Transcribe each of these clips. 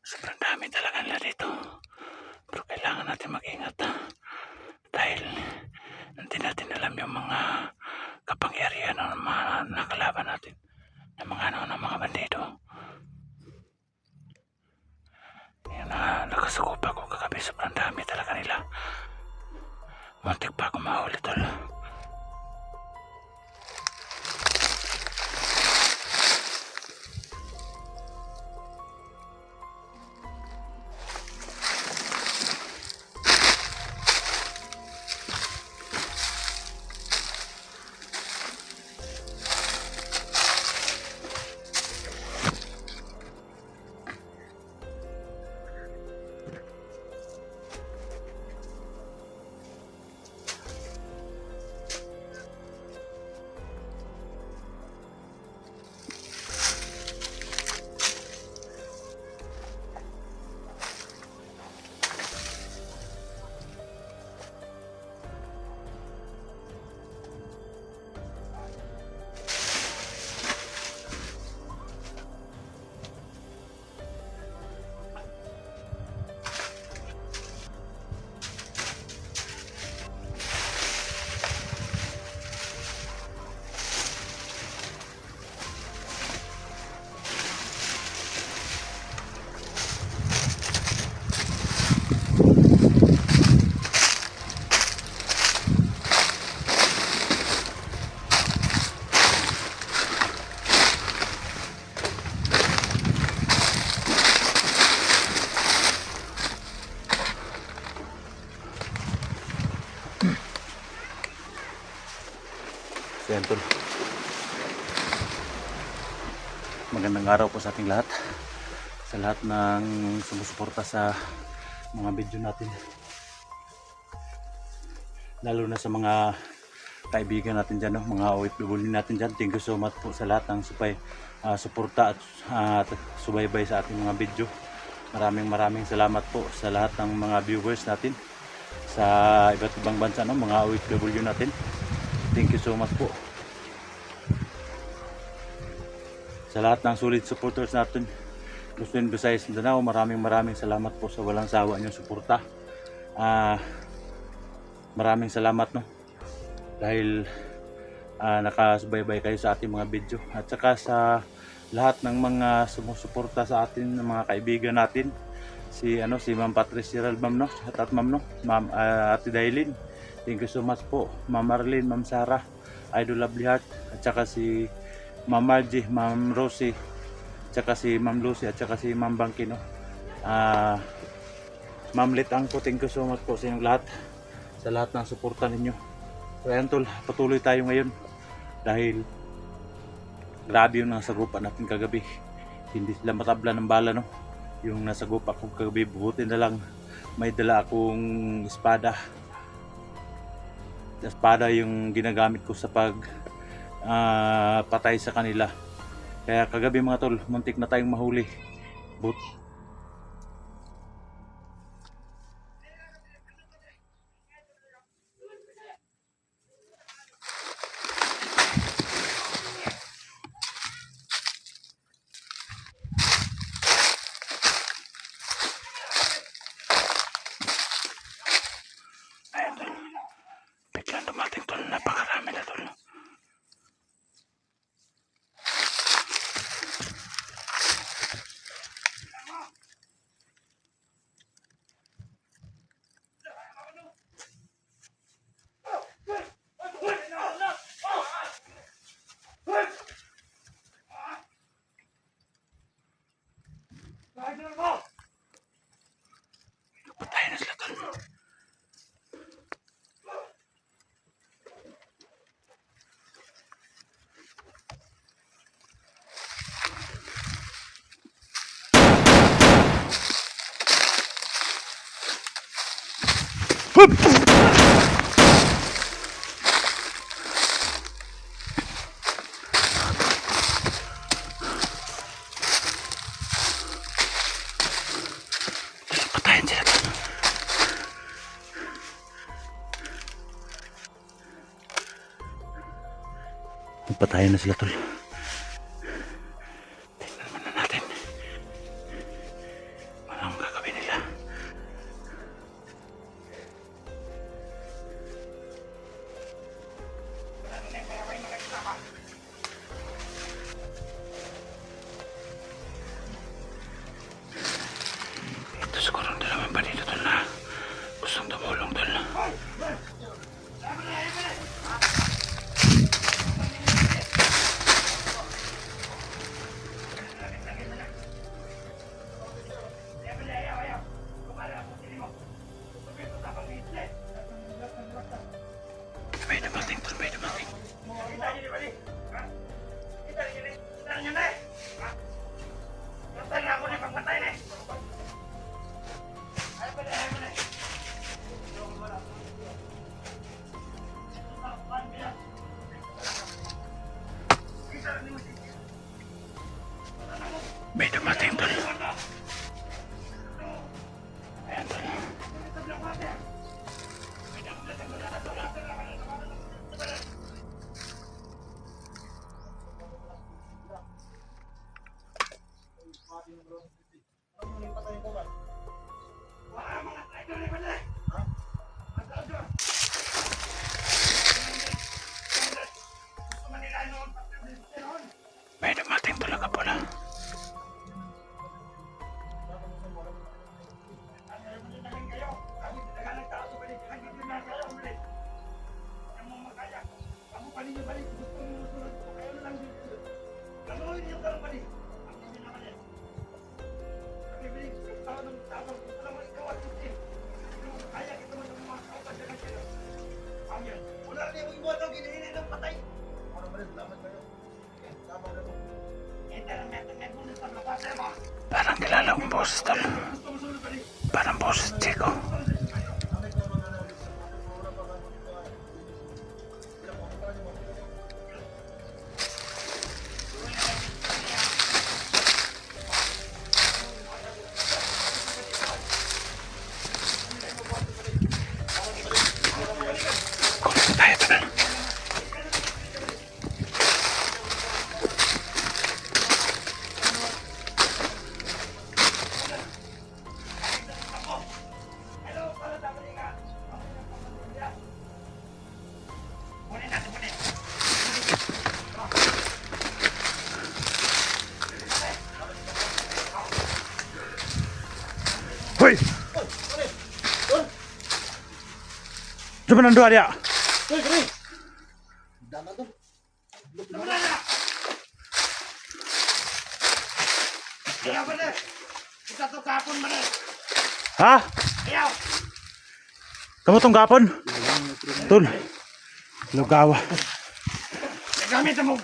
Sobrang dami talaga nila dito. Pero kailangan natin mag-ingat dahil hindi natin alam yung mga kapangyarihan ng mga nakalaban natin, ng mga bandido. Yan na nakasukupa ko kagabi, sobrang dami talaga nila. Muntik pa ako mahuli tol. Tol. Magandang araw po sa ating lahat, sa lahat ng sumusuporta sa mga video natin, lalo na sa mga kaibigan natin dyan, mga OFW natin dyan. Thank you so much po sa lahat ng suporta at subaybay sa ating mga video. Maraming salamat po sa lahat ng mga viewers natin sa iba't ibang bansa, mga OFW natin. Thank you so much po sa lahat ng solid supporters natin, Luzon, Visayas, Mindanao. Maraming salamat po sa walang sawa niyong suporta. Maraming salamat dahil nakasubaybay kayo sa ating mga video, at saka sa lahat ng mga sumusuporta sa atin, ng mga kaibigan natin, si Ma'am Patricia Ralbam, at Ma'am Ate Dailin. Thank you so much po, Ma'am Arlene, Ma'am Sarah, Idol Lovely Heart, at saka si Ma'am Margie, Ma'am Rosie, at saka si Ma'am Lucy, at saka si Ma'am Bangkino, Ma'am Litang po. Thank you so much po sa inyong lahat, sa lahat ng suporta ninyo. So ayan tol, patuloy tayo ngayon dahil grabe yung nasagupa natin kagabi. Hindi sila matabla ng bala, yung nasagupa ko kagabi. Buti na lang may dala akong espada yung ginagamit ko sa patay sa kanila. Kaya kagabi mga tol, muntik na tayong mahuli. Ayan tol, biglang dumating tol, napakarami na tol. Patayin na sila tol. Patayin sila tol. Patayin na sila tol. boses tol. Parang boses Chico. Hoy! Coba nang dua dia. Hoy, kami. Dama to. Ayaw ba na? Isa to kapon ba na? Ha? Ayaw! Kamu tong gapon? Tul. Lugawa. Nagamit mo.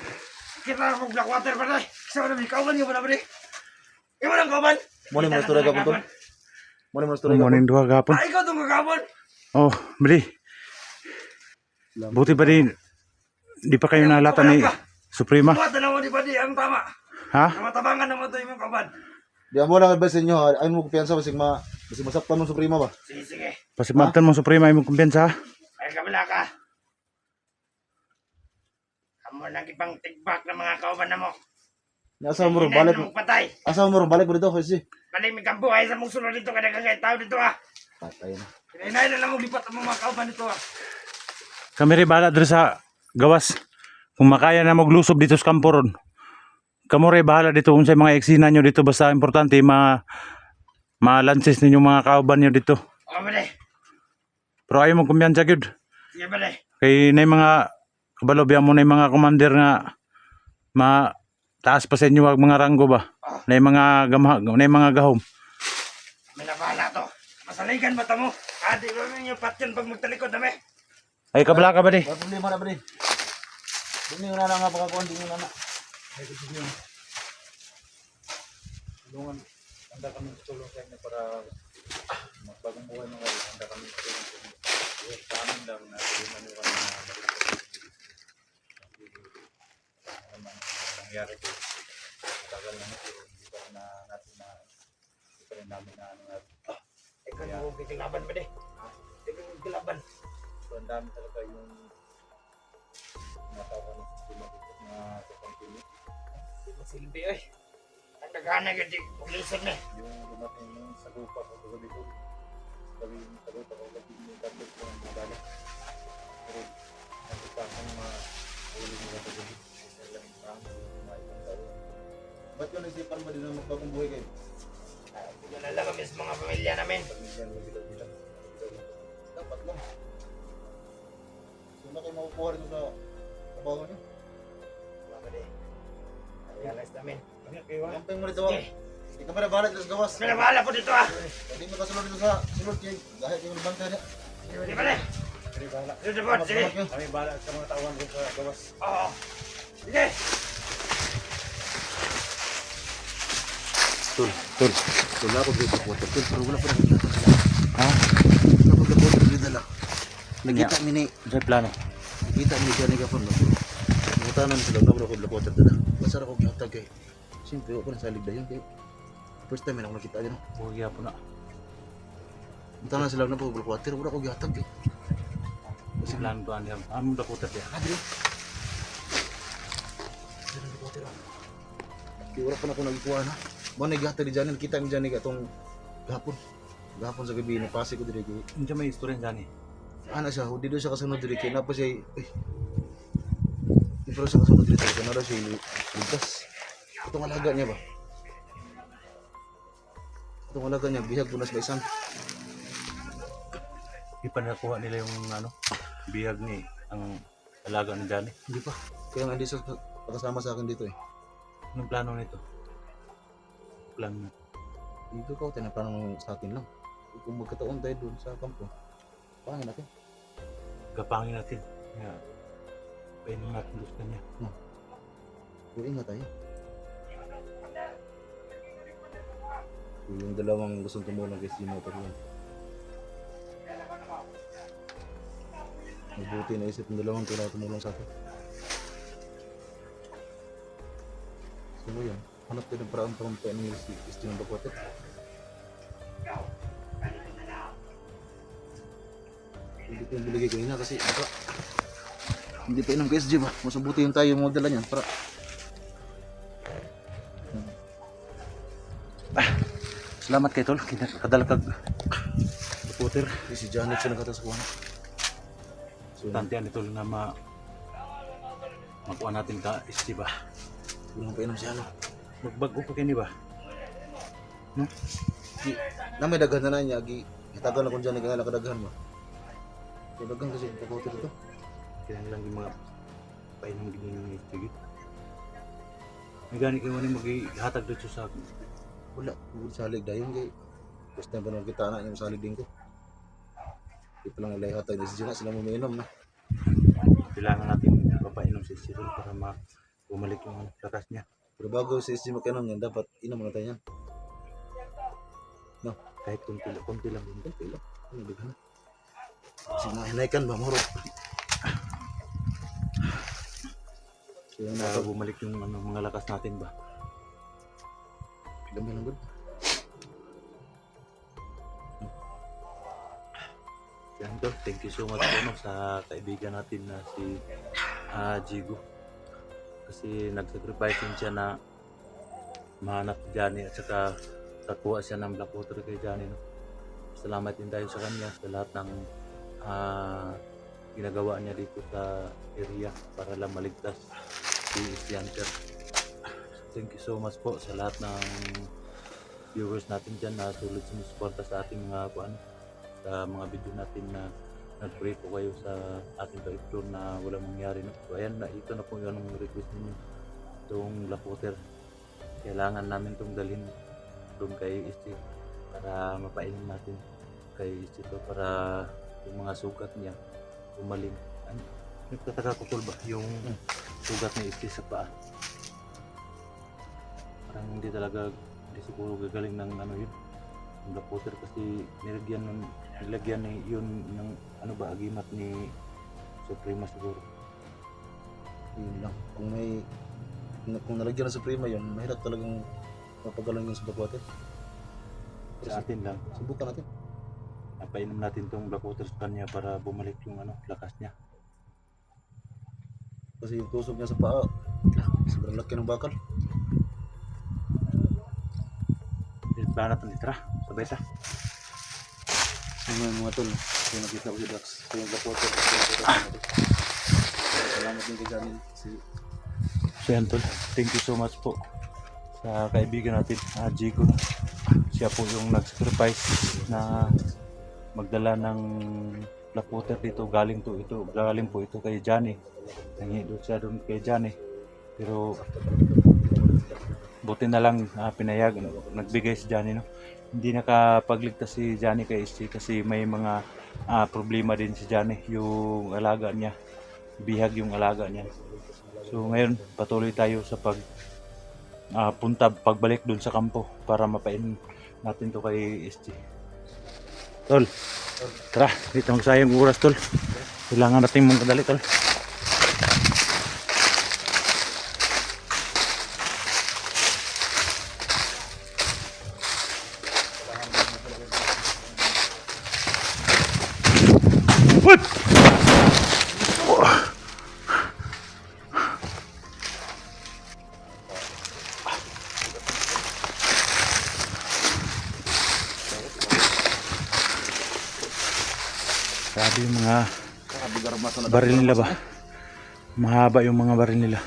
Kita mo black water ba na? Isa ba na? Kauban yung ba na ba na? Iwan ang kauban? Muna mo istorya gapon to. Muna mo istorya Kumanin dua gapon. Ay, ikaw itong kakapon. Oh, beli. Buti pa din. Di pa kayo nalata ni Suprema. Buhat na naman di ba di ang tama. Ha? Namatabangan naman ito yung kauban. Di mo lang advice inyo, ayun mo kumpiyansa basig masaktan mo Suprema ba? Sige, sige. Pasimatan mo Suprema imong kumpiyansa. Ay, kabila ka. Amo nang ibang tigbak ng mga kauban na mo. Asa mo ron balik. Hinay na mong patay. Asa mo ron balik mo dito kasi. Balik may kambuhay sa mong sulod dito kada kagay tao dito ah. Patay na. Hinay na lang mong lipat ang mga kauban dito ah. Kami rin bahala dito sa gawas. Kung makaya na maglusob dito sa kampo ron. Kamu rin bahala dito kung sa mga eksina nyo dito. Basta importante ma-lances ninyo mga kauban nyo dito. O, bale. Pero ayaw mong kumpiyansa gyud. Sige, bale. Kay na yung mga kabalobya mo na yung mga commander nga taas pa sa inyo ang mga ranggo ba? Na yung mga gahom. May nabahala to. Masaligan ba tamo? Adi ba yung patyan pag magtalikod na may? Ay kabala ka ba di? Wala problema na ba din? Dini na nga pagkakuan dini na. Tulungan. Handa kami tulong sa inyo para magbagong buhay mga kayo. Handa kami tulong sa inyo. Sa amin lang na tulungan nyo kami na nangyari ko. Tagal na ito. Hindi pa rin natin hindi pa rin namin na ano natin. Ikaw na huwag kikilaban ba de? Ikaw na huwag kilaban. So, ang dami talaga yung natawa ng sistema dito na sa continue. Di ba silbi ay? Ang nagana ka di pulisod na. Yung dumating yung sagupa ko sa dito. Sabi yung sagupa ko lagi yung kapit ko ng mga dali. Pero nakita kong mahuli nila sa dito. Kaya lang parang mga ibang tao. Ba't yun naisipan ba din ang magbagong buhay kayo? Hindi ko na lang kami sa mga pamilya namin. Pag-ibigyan mo bilang. Dapat lang. So na kayo makukuha rin sa trabaho niyo? Wala ba de? Realize namin. Kampeng mo rito ah. Hindi ka pa nabahala dito sa gawas. May nabahala po dito ah. Hindi mo kasunod dito sa sulod kayo. Dahil kayo nabangka niya. Di ba de? Dito po, sige. Kami bahala sa mga tauhan dito sa gawas. Oo. Sige. Tol ako dito po. Tol, pero wala pa rin. Ha? Wala pa rin dito lang. Nagkita mi ni. Sa plano. Nagkita mi ni Johnny Gapon. Butanan sila. Wala ko lakot at dala. Masarap ako gihatag kay. Siyempre, ako na salig dayon kay. First time ako nakita din. Buhay po na. Butanan sila na po. Wala ko gihatag kay. Kasi plano to andyan. Amo da putat ya. Adri. Wala pa na ako nagkuha na. Mo naghatag di Johnny. Kita mi Johnny katong gahapon. Gahapon sa gabi napasi ko diri kay. Hindi may istorya dyan eh. Ana siya, dito siya kasunod diri kay napa siya. Pero siya kasunod diri kay na siya ligtas. Itong alaga niya ba? Itong alaga niya bihag punas ba isan. Di pa nakuha nila yung bihag ni ang alaga ni Johnny. Hindi pa. Kaya nga hindi siya kasama sa akin dito eh. Anong plano nito? Plano na. Dito ka, tinapanong sa akin lang. Kung magkataon tayo doon sa kampo, pangin natin. Gapangin natin. Yeah. Pwede natin gusto niya. Kung ingat tayo. Yung dalawang gustong tumulong kay SG Motor yun. Mabuti naisip ng dalawang tumulong sa atin. So yun, hanap din ng paraan para mapain ng SG ng Bacote. Hindi ko yung biligay ko na kasi baka hindi pa inom kay SG ba? Mas mabuti yung tayo magdala niyan para Salamat kay tol, kadala kag Bacote. si Janet siya nagkata sa kuha. So Tantian ito na makuha natin ka SG ba? walang painom siya ano. Magbago pa kini ba? No? Na may daghan na niya, itagal na kung dyan nagkakala kadaghan mo. May daghan kasi yung Bacote dito. Kaya lang yung mga painong giniging ni SG. May gani kayo man maghihatag dito sa Wala, bukod sa halig dayon kay gusto na ba nang kita na yung salig din ko. Di pa lang nilay hatay na si Gina, sila mo mainom na. kailangan natin papainom si SG para bumalik yung lakas niya. Pero bago si SG magkainom yan, dapat inom muna tayo yan. No, Kahit kunti lang din. okay lang. Ano daghan na. Kasi nahinaykan ba, moro. So yan Para bumalik yung mga lakas natin ba? dami lang good. Yan tol, thank you so much po no, sa kaibigan natin na si Jigo. Kasi nag-sacrifice din siya na mahanap si Johnny at saka kakuha siya ng Black Water kay Johnny. No? Salamat din tayo sa kanya sa lahat ng ginagawa niya dito sa area para lang maligtas si Hunter. Thank you so much po sa lahat ng viewers natin dyan na tulad sumusuporta sa ating mga sa mga video natin na nag-pray po kayo sa ating ka-explore na walang mangyari. No? So ayan, ito na po yung request ninyo. Itong Black Water. Kailangan namin itong dalhin doon kay SG para mapainom natin kay SG to para yung mga sugat niya umaling. Nagtataka ko tol ba yung sugat ni SG sa paa? Parang hindi siguro gagaling ng yun yung Black Water kasi nilagyan ni yun ng agimat ni Suprema siguro. Yun lang. Kung nalagyan ng Suprema yun, mahirap talagang mapagalang yun sa Bacote. Sa atin lang, Subukan natin. napainom natin tong Black Water sa kanya para bumalik yung lakas niya. Kasi yung tusok niya sa paa, sobrang laki ng bakal. Banat ang litra, sabay ta. Mga tol, yung nakita ko si Dax, yung Black Water. Salamat din kay Janil. So yan tol, thank you so much po sa kaibigan natin, Jigo. Siya po yung nag-sacrifice na magdala ng Black Water dito. Galing po ito kay Johnny. Nangihi doon siya doon kay Johnny. Pero buti na lang pinayag, nagbigay si Johnny. No? Hindi nakapagligtas si Johnny kay SG kasi may mga problema din si Johnny. Yung alaga niya, bihag yung alaga niya. So ngayon patuloy tayo sa pagbalik doon sa kampo para mapain natin to kay SG. Tol, tara, dito magsayang oras tol. Kailangan natin mong kadali tol. Grabe yung mga baril nila ba? Mahaba yung mga baril nila.